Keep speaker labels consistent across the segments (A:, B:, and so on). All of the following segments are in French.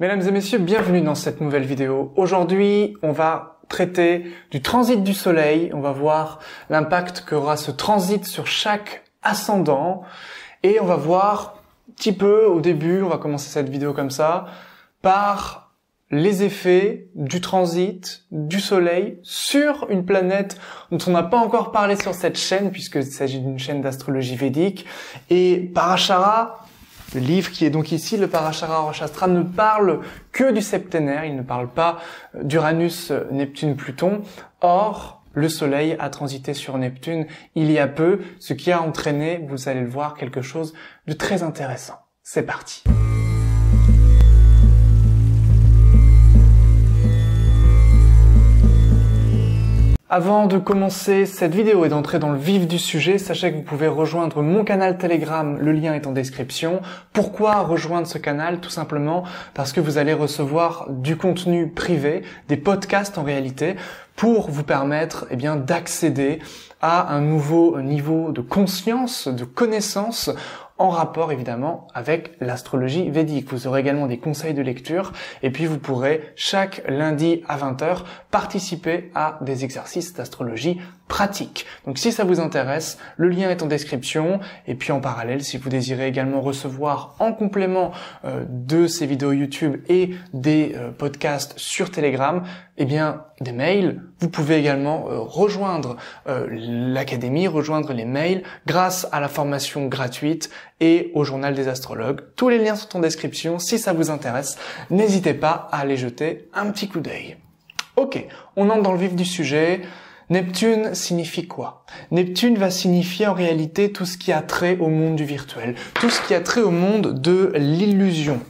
A: Mesdames et messieurs, bienvenue dans cette nouvelle vidéo. Aujourd'hui, on va traiter du transit du soleil. On va voir l'impact qu'aura ce transit sur chaque ascendant. Et on va voir un petit peu au début, on va commencer cette vidéo comme ça, par les effets du transit du soleil sur une planète dont on n'a pas encore parlé sur cette chaîne, puisqu'il s'agit d'une chaîne d'astrologie védique. Et Parashara, le livre qui est donc ici, le Parashara Orashastra, ne parle que du septénaire, il ne parle pas d'Uranus, Neptune, Pluton. Or, le Soleil a transité sur Neptune il y a peu, ce qui a entraîné, vous allez le voir, quelque chose de très intéressant. C'est parti. Avant de commencer cette vidéo et d'entrer dans le vif du sujet, sachez que vous pouvez rejoindre mon canal Telegram, le lien est en description. Pourquoi rejoindre ce canal? Tout simplement parce que vous allez recevoir du contenu privé, des podcasts en réalité, pour vous permettre d'accéder à un nouveau niveau de conscience, de connaissance, en rapport évidemment avec l'astrologie védique. Vous aurez également des conseils de lecture et puis vous pourrez chaque lundi à 20h participer à des exercices d'astrologie pratique. Donc si ça vous intéresse, le lien est en description et puis en parallèle, si vous désirez également recevoir en complément de ces vidéos YouTube et des podcasts sur Telegram, des mails, vous pouvez également rejoindre l'académie, rejoindre les mails grâce à la formation gratuite et au journal des astrologues. Tous les liens sont en description. Si ça vous intéresse, n'hésitez pas à aller jeter un petit coup d'œil. Ok, on entre dans le vif du sujet. Neptune signifie quoi? Neptune va signifier en réalité tout ce qui a trait au monde du virtuel, tout ce qui a trait au monde de l'illusion.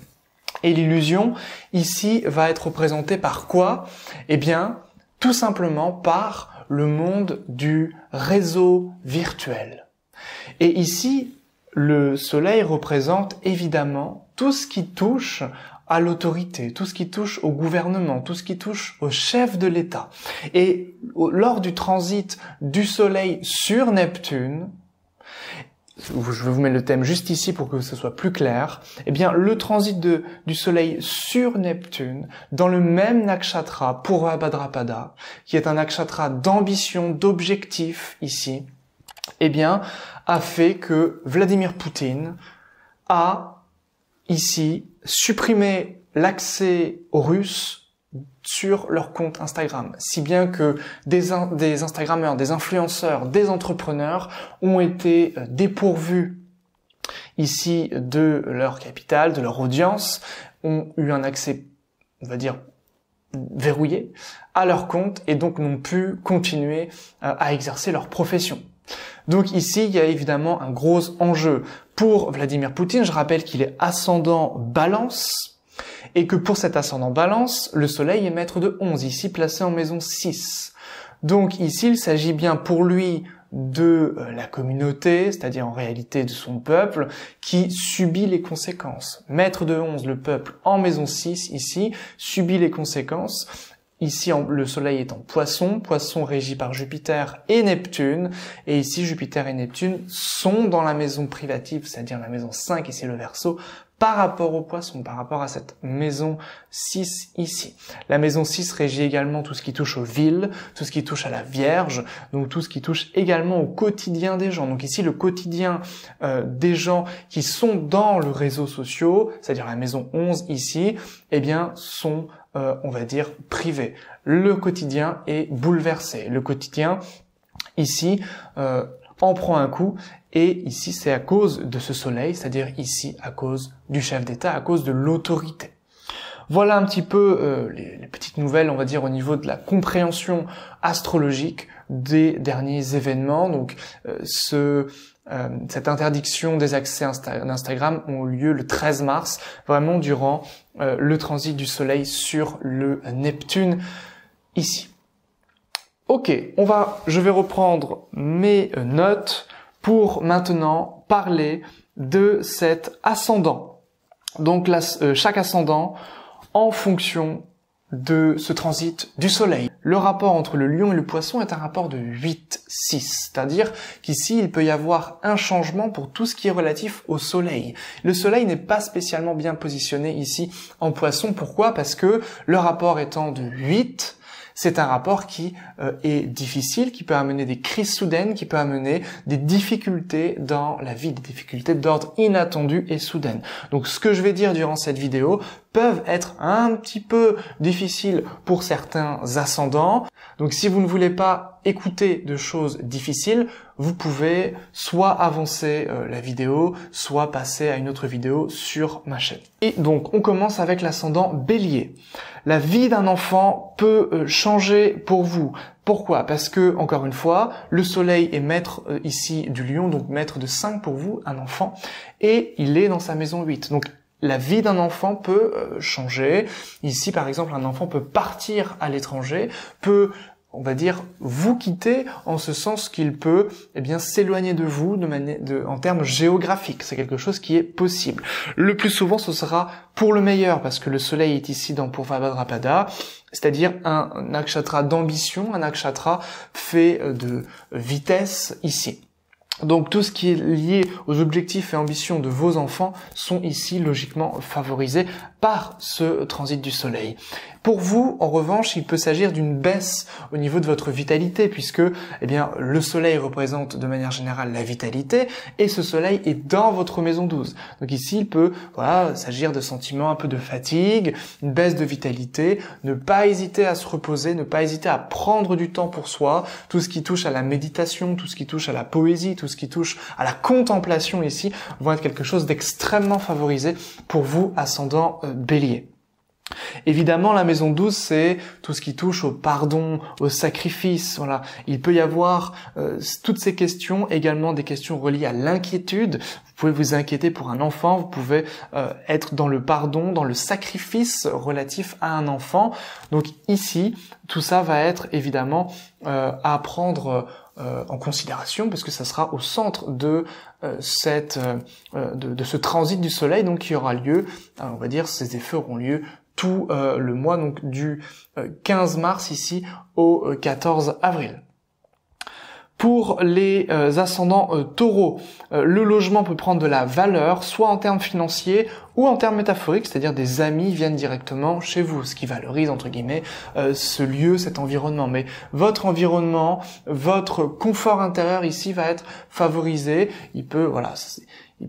A: Et l'illusion, ici, va être représentée par quoi? Tout simplement par le monde du réseau virtuel. Et ici, le soleil représente évidemment tout ce qui touche à l'autorité, tout ce qui touche au gouvernement, tout ce qui touche au chef de l'État. Et lors du transit du soleil sur Neptune, je vais vous mettre le thème juste ici pour que ce soit plus clair, le transit du soleil sur Neptune, dans le même nakshatra Purva Bhadrapada, qui est un nakshatra d'ambition, d'objectif ici, a fait que Vladimir Poutine a ici supprimé l'accès aux Russes sur leur compte Instagram, si bien que des Instagrammeurs, des influenceurs, des entrepreneurs ont été dépourvus ici de leur capital, de leur audience, ont eu un accès, on va dire, verrouillé à leur compte et donc n'ont pu continuer à exercer leur profession. Donc ici, il y a évidemment un gros enjeu pour Vladimir Poutine. Je rappelle qu'il est ascendant Balance et que pour cet ascendant Balance, le soleil est maître de 11, ici placé en maison 6. Donc ici, il s'agit bien pour lui de la communauté, c'est-à-dire en réalité de son peuple, qui subit les conséquences. Maître de 11, le peuple en maison 6, ici, subit les conséquences. Ici, le soleil est en Poisson, Poisson régi par Jupiter et Neptune, et ici, Jupiter et Neptune sont dans la maison privative, c'est-à-dire la maison 5, ici le Verseau, par rapport au Poisson, par rapport à cette maison 6 ici. La maison 6 régit également tout ce qui touche aux villes, tout ce qui touche à la Vierge, donc tout ce qui touche également au quotidien des gens. Donc ici, le quotidien des gens qui sont dans le réseau social, c'est-à-dire la maison 11 ici, sont on va dire privé. Le quotidien est bouleversé. Le quotidien, ici, en prend un coup, et ici, c'est à cause de ce soleil, c'est-à-dire ici, à cause du chef d'État, à cause de l'autorité. Voilà un petit peu les petites nouvelles, on va dire, au niveau de la compréhension astrologique des derniers événements. Donc, cette interdiction des accès d'Instagram ont lieu le 13 mars, vraiment durant le transit du soleil sur le Neptune ici. Ok, je vais reprendre mes notes pour maintenant parler de cet ascendant. Donc chaque ascendant en fonction de ce transit du soleil. Le rapport entre le lion et le poisson est un rapport de 8-6, c'est-à-dire qu'ici il peut y avoir un changement pour tout ce qui est relatif au soleil. Le soleil n'est pas spécialement bien positionné ici en poisson. Pourquoi? Parce que le rapport étant de 8, c'est un rapport qui est difficile, qui peut amener des crises soudaines, qui peut amener des difficultés dans la vie, des difficultés d'ordre inattendu et soudaines. Donc ce que je vais dire durant cette vidéo peuvent être un petit peu difficiles pour certains ascendants. Donc si vous ne voulez pas écouter de choses difficiles, vous pouvez soit avancer la vidéo, soit passer à une autre vidéo sur ma chaîne. Et donc on commence avec l'ascendant Bélier. La vie d'un enfant peut changer pour vous. Pourquoi? Parce que, encore une fois, le soleil est maître ici du lion, donc maître de 5 pour vous, un enfant, et il est dans sa maison 8. Donc la vie d'un enfant peut changer. Ici, par exemple, un enfant peut partir à l'étranger, peut, on va dire, vous quitter en ce sens qu'il peut, eh bien, s'éloigner de vous en termes géographiques. C'est quelque chose qui est possible. Le plus souvent, ce sera pour le meilleur, parce que le soleil est ici dans Purva Bhadrapada, c'est-à-dire un nakshatra d'ambition, un nakshatra fait de vitesse ici. Donc tout ce qui est lié aux objectifs et ambitions de vos enfants sont ici logiquement favorisés par ce transit du soleil. Pour vous, en revanche, il peut s'agir d'une baisse au niveau de votre vitalité, puisque eh bien, le soleil représente de manière générale la vitalité, et ce soleil est dans votre maison 12. Donc ici, il peut s'agir de sentiments un peu de fatigue, une baisse de vitalité, ne pas hésiter à se reposer, ne pas hésiter à prendre du temps pour soi, tout ce qui touche à la méditation, tout ce qui touche à la poésie, tout ce qui touche à la contemplation ici, vont être quelque chose d'extrêmement favorisé pour vous, ascendant Bélier. Évidemment, la maison 12, c'est tout ce qui touche au pardon, au sacrifice. Voilà, il peut y avoir toutes ces questions, également des questions reliées à l'inquiétude. Vous pouvez vous inquiéter pour un enfant, vous pouvez être dans le pardon, dans le sacrifice relatif à un enfant. Donc ici, tout ça va être évidemment à prendre en considération, parce que ça sera au centre de ce transit du soleil, donc qui aura lieu, on va dire, ces effets auront lieu tout le mois, donc du 15 mars ici au 14 avril. Pour les ascendants taureaux, le logement peut prendre de la valeur, soit en termes financiers ou en termes métaphoriques, c'est-à-dire des amis viennent directement chez vous, ce qui valorise, entre guillemets, ce lieu, cet environnement. Mais votre environnement, votre confort intérieur ici va être favorisé. Il peut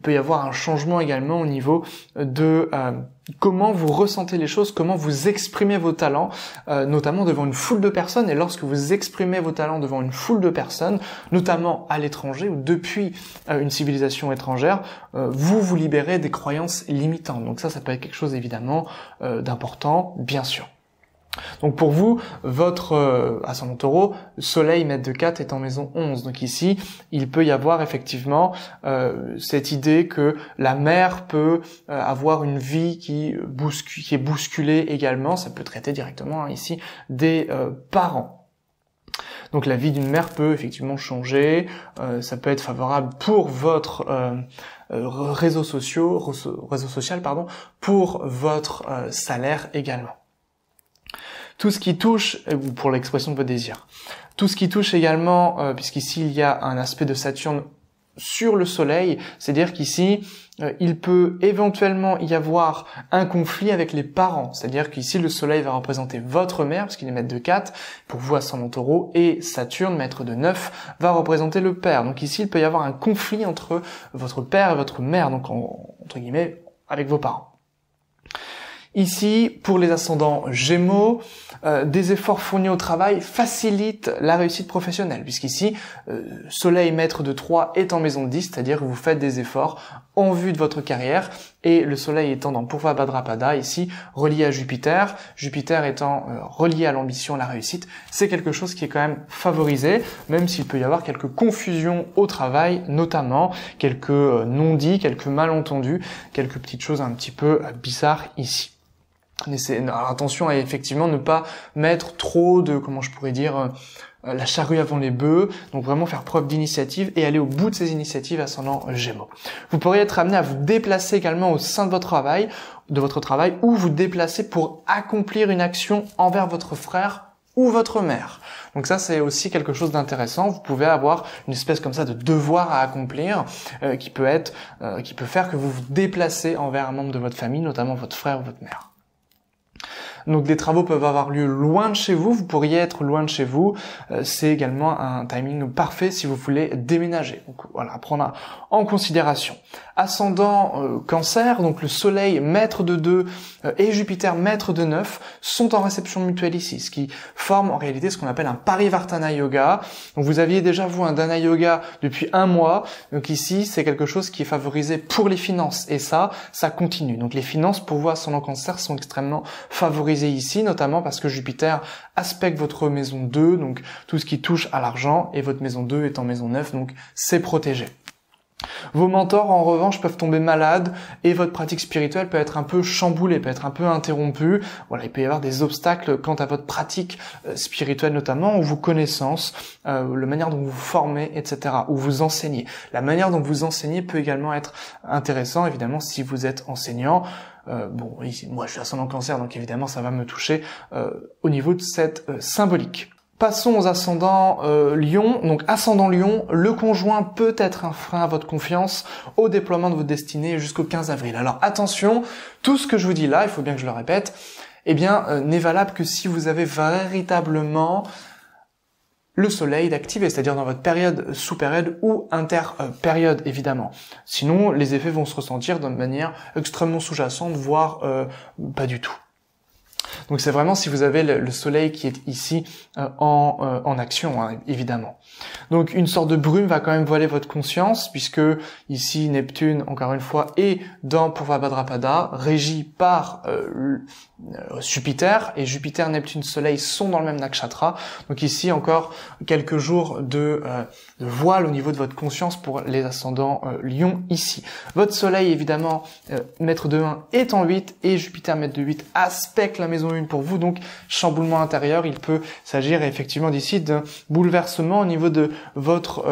A: y avoir un changement également au niveau de comment vous ressentez les choses, comment vous exprimez vos talents, notamment devant une foule de personnes. Et lorsque vous exprimez vos talents devant une foule de personnes, notamment à l'étranger ou depuis une civilisation étrangère, vous libérez des croyances limitantes. Donc ça peut être quelque chose évidemment d'important, bien sûr. Donc pour vous, votre ascendant taureau, soleil maître de 4 est en maison 11. Donc ici, il peut y avoir effectivement cette idée que la mère peut avoir une vie qui est bousculée également. Ça peut traiter directement ici des parents. Donc la vie d'une mère peut effectivement changer. Ça peut être favorable pour votre réseau social, pour votre salaire également. Tout ce qui touche, ou pour l'expression de vos désirs, tout ce qui touche également, puisqu'ici il y a un aspect de Saturne sur le soleil, c'est-à-dire qu'ici, il peut éventuellement y avoir un conflit avec les parents, c'est-à-dire qu'ici le soleil va représenter votre mère, parce qu'il est maître de 4, pour vous ascendant taureau, et Saturne, maître de 9, va représenter le père. Donc ici, il peut y avoir un conflit entre votre père et votre mère, donc entre guillemets, avec vos parents. Ici, pour les ascendants Gémeaux, des efforts fournis au travail facilitent la réussite professionnelle, puisqu'ici, Soleil maître de 3 est en maison 10, c'est-à-dire que vous faites des efforts en vue de votre carrière, et le Soleil étant dans Purva Bhadrapada, ici, relié à Jupiter, Jupiter étant relié à l'ambition, à la réussite, c'est quelque chose qui est quand même favorisé, même s'il peut y avoir quelques confusions au travail, notamment quelques non-dits, quelques malentendus, quelques petites choses un petit peu bizarres ici. Alors attention à effectivement ne pas mettre trop de, comment je pourrais dire, la charrue avant les bœufs, donc vraiment faire preuve d'initiative et aller au bout de ces initiatives ascendant Gémeaux. Vous pourriez être amené à vous déplacer également au sein de votre travail ou vous déplacer pour accomplir une action envers votre frère ou votre mère. Donc ça, c'est aussi quelque chose d'intéressant. Vous pouvez avoir une espèce comme ça de devoir à accomplir qui peut faire que vous vous déplacez envers un membre de votre famille, notamment votre frère ou votre mère. Donc des travaux peuvent avoir lieu loin de chez vous, vous pourriez être loin de chez vous, c'est également un timing parfait si vous voulez déménager. Donc voilà, à prendre en considération. Ascendant Cancer, donc le Soleil maître de 2 et Jupiter maître de 9 sont en réception mutuelle ici, ce qui forme en réalité ce qu'on appelle un Parivartana Yoga. Donc vous aviez déjà vous un Dana Yoga depuis 1 mois, donc ici c'est quelque chose qui est favorisé pour les finances et ça continue. Donc les finances pour vous ascendant Cancer sont extrêmement favorisées ici, notamment parce que Jupiter aspecte votre maison 2, donc tout ce qui touche à l'argent, et votre maison 2 est en maison 9, donc c'est protégé. Vos mentors, en revanche, peuvent tomber malades et votre pratique spirituelle peut être un peu chamboulée, peut être un peu interrompue. Voilà, il peut y avoir des obstacles quant à votre pratique spirituelle notamment, ou vos connaissances, la manière dont vous vous formez, etc., ou vous enseignez. La manière dont vous enseignez peut également être intéressant, évidemment, si vous êtes enseignant. Bon, ici, moi je suis ascendant Cancer, donc évidemment ça va me toucher au niveau de cette symbolique. Passons aux ascendants Lion. Donc ascendant Lion, le conjoint peut être un frein à votre confiance au déploiement de votre destinée jusqu'au 15 avril. Alors attention, tout ce que je vous dis là, il faut bien que je le répète, n'est valable que si vous avez véritablement le soleil d'activer, c'est-à-dire dans votre période sous-période ou inter-période évidemment. Sinon, les effets vont se ressentir de manière extrêmement sous-jacente, voire pas du tout. Donc c'est vraiment si vous avez le soleil qui est ici en action, hein, évidemment. Donc une sorte de brume va quand même voiler votre conscience, puisque ici Neptune, encore une fois, est dans Purva Bhadrapada, régi par Jupiter, et Jupiter, Neptune, Soleil sont dans le même nakshatra. Donc ici encore quelques jours de voile au niveau de votre conscience pour les ascendants Lion ici. Votre Soleil évidemment maître de 1 est en 8 et Jupiter maître de 8 aspecte la maison 1 pour vous, donc chamboulement intérieur. Il peut s'agir effectivement d'ici d'un bouleversement au niveau de votre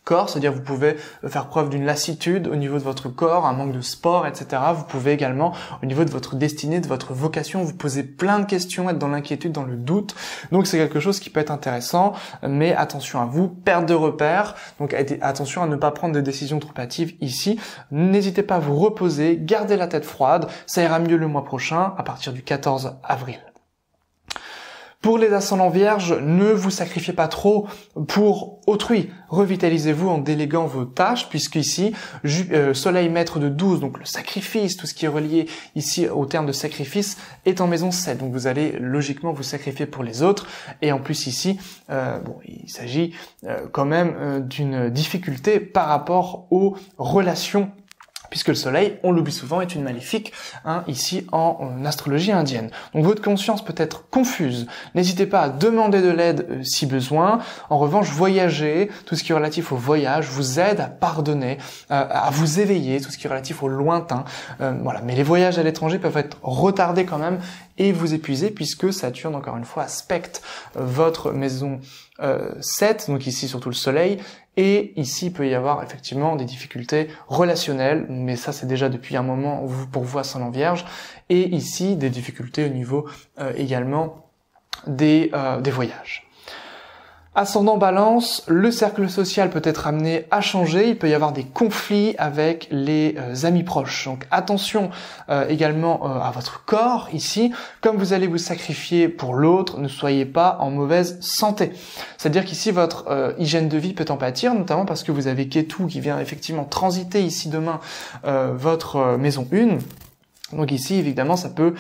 A: corps, c'est-à-dire vous pouvez faire preuve d'une lassitude au niveau de votre corps, un manque de sport, etc. Vous pouvez également, au niveau de votre destinée, de votre vocation, vous poser plein de questions, être dans l'inquiétude, dans le doute. Donc c'est quelque chose qui peut être intéressant, mais attention à vous, perte de repères, donc attention à ne pas prendre de décisions trop hâtives ici. N'hésitez pas à vous reposer, gardez la tête froide, ça ira mieux le mois prochain, à partir du 14 avril. Pour les ascendants vierges, ne vous sacrifiez pas trop pour autrui. Revitalisez-vous en déléguant vos tâches, puisque ici, Soleil maître de 12, donc le sacrifice, tout ce qui est relié ici au terme de sacrifice, est en maison 7. Donc vous allez logiquement vous sacrifier pour les autres. Et en plus ici, il s'agit quand même d'une difficulté par rapport aux relations, puisque le soleil, on l'oublie souvent, est une maléfique, ici en astrologie indienne. Donc votre conscience peut être confuse. N'hésitez pas à demander de l'aide si besoin. En revanche, voyager, tout ce qui est relatif au voyage, vous aide à pardonner, à vous éveiller, tout ce qui est relatif au lointain. Voilà. Mais les voyages à l'étranger peuvent être retardés quand même et vous épuiser, puisque Saturne, encore une fois, aspecte votre maison 7, donc ici surtout le soleil, et ici il peut y avoir effectivement des difficultés relationnelles, mais ça c'est déjà depuis un moment pour vous ascendant vierge, et ici des difficultés au niveau également des voyages. Ascendant Balance, le cercle social peut être amené à changer, il peut y avoir des conflits avec les amis proches. Donc attention également à votre corps ici. Comme vous allez vous sacrifier pour l'autre, ne soyez pas en mauvaise santé. C'est-à-dire qu'ici votre hygiène de vie peut en pâtir, notamment parce que vous avez Ketu qui vient effectivement transiter ici demain votre maison 1. Donc ici, évidemment, ça peut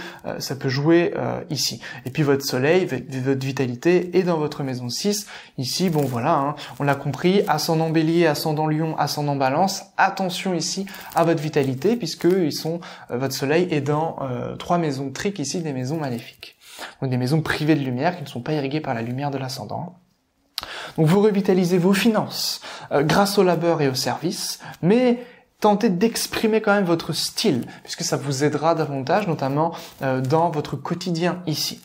A: jouer ici. Et puis votre soleil, votre vitalité est dans votre maison 6. Ici, bon voilà, on l'a compris, ascendant bélier, ascendant lion, ascendant balance. Attention ici à votre vitalité, puisque votre soleil est dans 3 maisons triques ici, des maisons maléfiques. Donc des maisons privées de lumière qui ne sont pas irriguées par la lumière de l'ascendant. Donc vous revitalisez vos finances grâce au labeur et au service, mais tentez d'exprimer quand même votre style, puisque ça vous aidera davantage, notamment dans votre quotidien ici.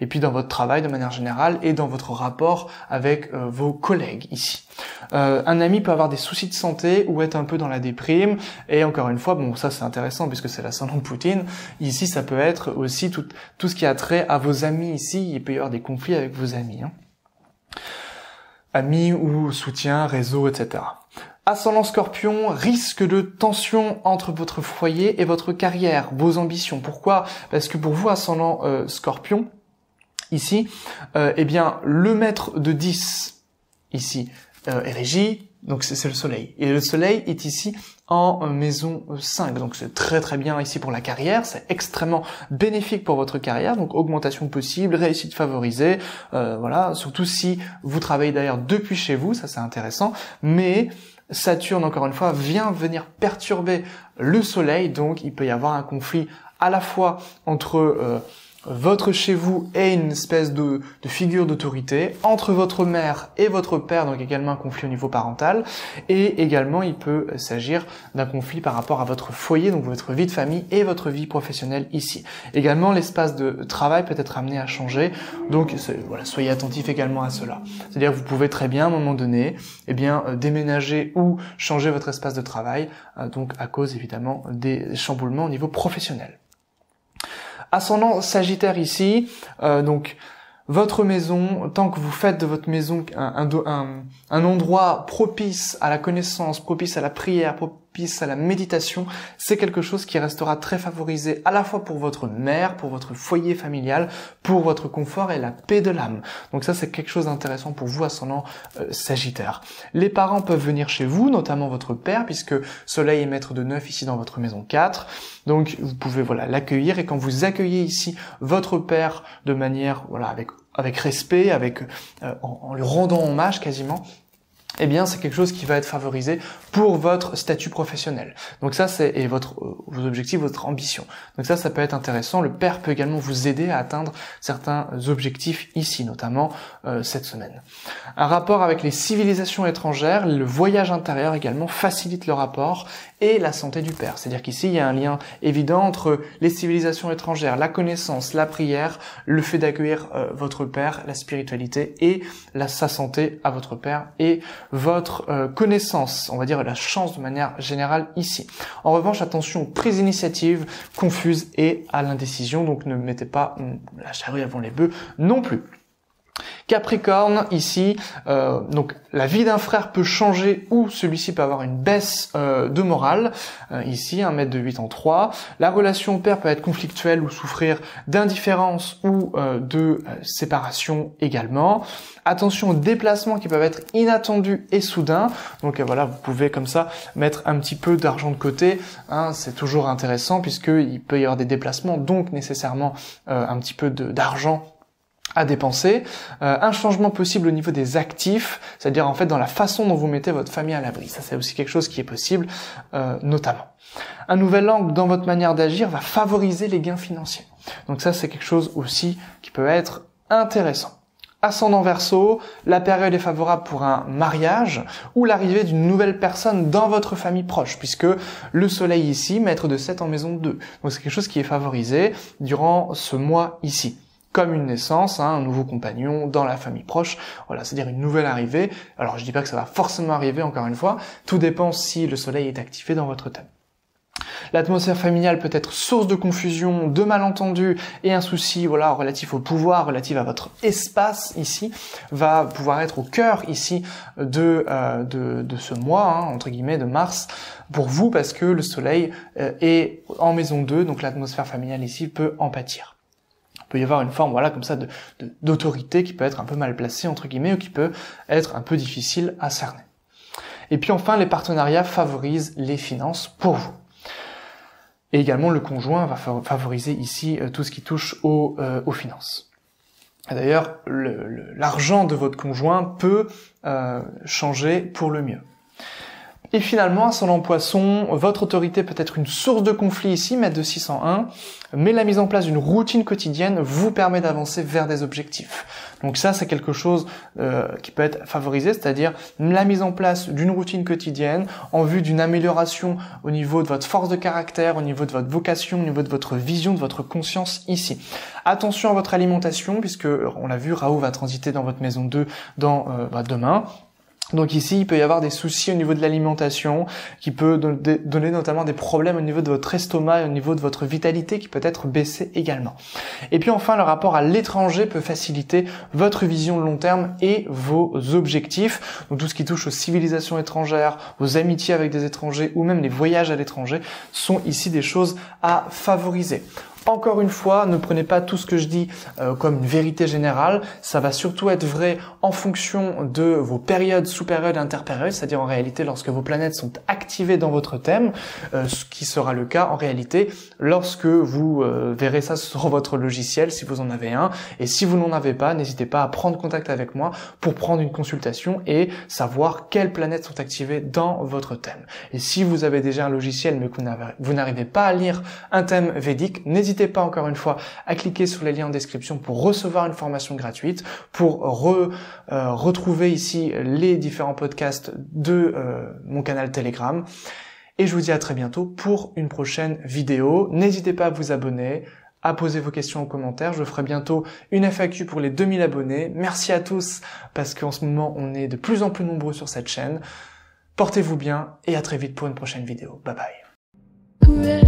A: Et puis dans votre travail de manière générale et dans votre rapport avec vos collègues ici. Un ami peut avoir des soucis de santé ou être un peu dans la déprime. Et encore une fois, bon ça c'est intéressant puisque c'est l'ascendant de Poutine. Ici ça peut être aussi tout ce qui a trait à vos amis ici. Il peut y avoir des conflits avec vos amis. Amis ou soutien, réseau, etc. Ascendant Scorpion, risque de tension entre votre foyer et votre carrière, vos ambitions. Pourquoi? Parce que pour vous, ascendant Scorpion, ici, eh bien, le maître de 10, ici, est régi, donc c'est le soleil. Et le soleil est ici en maison 5, donc c'est très très bien ici pour la carrière, c'est extrêmement bénéfique pour votre carrière, donc augmentation possible, réussite favorisée, voilà, surtout si vous travaillez d'ailleurs depuis chez vous, ça c'est intéressant, mais Saturne, encore une fois, vient venir perturber le soleil, donc il peut y avoir un conflit à la fois entre votre chez vous et une espèce de figure d'autorité, entre votre mère et votre père, donc également un conflit au niveau parental, et également il peut s'agir d'un conflit par rapport à votre foyer, donc votre vie de famille et votre vie professionnelle ici. Également l'espace de travail peut être amené à changer, donc voilà, soyez attentifs également à cela. C'est-à-dire que vous pouvez très bien à un moment donné, eh bien déménager ou changer votre espace de travail, donc à cause évidemment des chamboulements au niveau professionnel. Ascendant Sagittaire ici, donc votre maison, tant que vous faites de votre maison un endroit propice à la connaissance, propice à la prière, propice à la méditation, c'est quelque chose qui restera très favorisé à la fois pour votre mère, pour votre foyer familial, pour votre confort et la paix de l'âme. Donc ça c'est quelque chose d'intéressant pour vous, ascendant Sagittaire. Les parents peuvent venir chez vous, notamment votre père, puisque Soleil est maître de 9 ici dans votre maison 4. Donc vous pouvez voilà l'accueillir, et quand vous accueillez ici votre père de manière voilà avec respect, en lui rendant hommage quasiment, eh bien c'est quelque chose qui va être favorisé pour votre statut professionnel. Donc ça c'est vos objectifs, votre ambition. Donc ça peut être intéressant. Le père peut également vous aider à atteindre certains objectifs ici, notamment cette semaine. Un rapport avec les civilisations étrangères, le voyage intérieur également facilite le rapport, et la santé du père. C'est-à-dire qu'ici il y a un lien évident entre les civilisations étrangères, la connaissance, la prière, le fait d'accueillir votre père, la spiritualité et sa santé à votre père et votre connaissance, on va dire la chance de manière générale ici. En revanche, attention aux prises d'initiative confuses et à l'indécision, donc ne mettez pas la charrue avant les bœufs non plus. Capricorne, ici, donc la vie d'un frère peut changer ou celui-ci peut avoir une baisse de morale. Ici, 1m en 3. La relation au père peut être conflictuelle ou souffrir d'indifférence ou de séparation également. Attention aux déplacements qui peuvent être inattendus et soudains. Donc voilà, vous pouvez comme ça mettre un petit peu d'argent de côté. C'est toujours intéressant puisqu'il peut y avoir des déplacements, donc nécessairement un petit peu d'argent à dépenser. Un changement possible au niveau des actifs, c'est-à-dire en fait dans la façon dont vous mettez votre famille à l'abri. Ça c'est aussi quelque chose qui est possible, notamment. Un nouvel angle dans votre manière d'agir va favoriser les gains financiers. Donc ça c'est quelque chose aussi qui peut être intéressant. Ascendant Verseau, la période est favorable pour un mariage ou l'arrivée d'une nouvelle personne dans votre famille proche, puisque le soleil ici, maître de 7 en maison 2. Donc c'est quelque chose qui est favorisé durant ce mois ici. Comme une naissance, un nouveau compagnon dans la famille proche, voilà, c'est-à-dire une nouvelle arrivée. Alors je dis pas que ça va forcément arriver, encore une fois, tout dépend si le soleil est activé dans votre thème. L'atmosphère familiale peut être source de confusion, de malentendus et un souci voilà relatif au pouvoir, relatif à votre espace ici, va pouvoir être au cœur ici de ce mois, entre guillemets, de mars, pour vous, parce que le soleil est en maison 2, donc l'atmosphère familiale ici peut en pâtir. Il peut y avoir une forme voilà comme ça d'autorité qui peut être un peu mal placée entre guillemets ou qui peut être un peu difficile à cerner. Et puis enfin les partenariats favorisent les finances pour vous. Et également le conjoint va favoriser ici tout ce qui touche aux finances. D'ailleurs l'argent de votre conjoint peut changer pour le mieux. Et finalement, ascendant Poisson, votre autorité peut être une source de conflit ici, maître de 601, mais la mise en place d'une routine quotidienne vous permet d'avancer vers des objectifs. Donc ça, c'est quelque chose qui peut être favorisé, c'est-à-dire la mise en place d'une routine quotidienne en vue d'une amélioration au niveau de votre force de caractère, au niveau de votre vocation, au niveau de votre vision, de votre conscience ici. Attention à votre alimentation, puisque on l'a vu, Raoult va transiter dans votre maison 2 demain. Donc ici, il peut y avoir des soucis au niveau de l'alimentation, qui peut donner notamment des problèmes au niveau de votre estomac et au niveau de votre vitalité qui peut être baissée également. Et puis enfin, le rapport à l'étranger peut faciliter votre vision de long terme et vos objectifs. Donc tout ce qui touche aux civilisations étrangères, aux amitiés avec des étrangers ou même les voyages à l'étranger sont ici des choses à favoriser. Encore une fois, ne prenez pas tout ce que je dis comme une vérité générale. Ça va surtout être vrai en fonction de vos périodes, sous-périodes, interpériodes, c'est-à-dire en réalité lorsque vos planètes sont activées dans votre thème, ce qui sera le cas en réalité lorsque vous verrez ça sur votre logiciel, si vous en avez un. Et si vous n'en avez pas, n'hésitez pas à prendre contact avec moi pour prendre une consultation et savoir quelles planètes sont activées dans votre thème. Et si vous avez déjà un logiciel mais que vous n'arrivez pas à lire un thème védique, n'hésitez pas encore une fois à cliquer sur les liens en description pour recevoir une formation gratuite, pour retrouver ici les différents podcasts de mon canal Telegram. Et je vous dis à très bientôt pour une prochaine vidéo. N'hésitez pas à vous abonner, à poser vos questions en commentaire. Je ferai bientôt une FAQ pour les 2000 abonnés. Merci à tous parce qu'en ce moment on est de plus en plus nombreux sur cette chaîne. Portez-vous bien et à très vite pour une prochaine vidéo. Bye bye.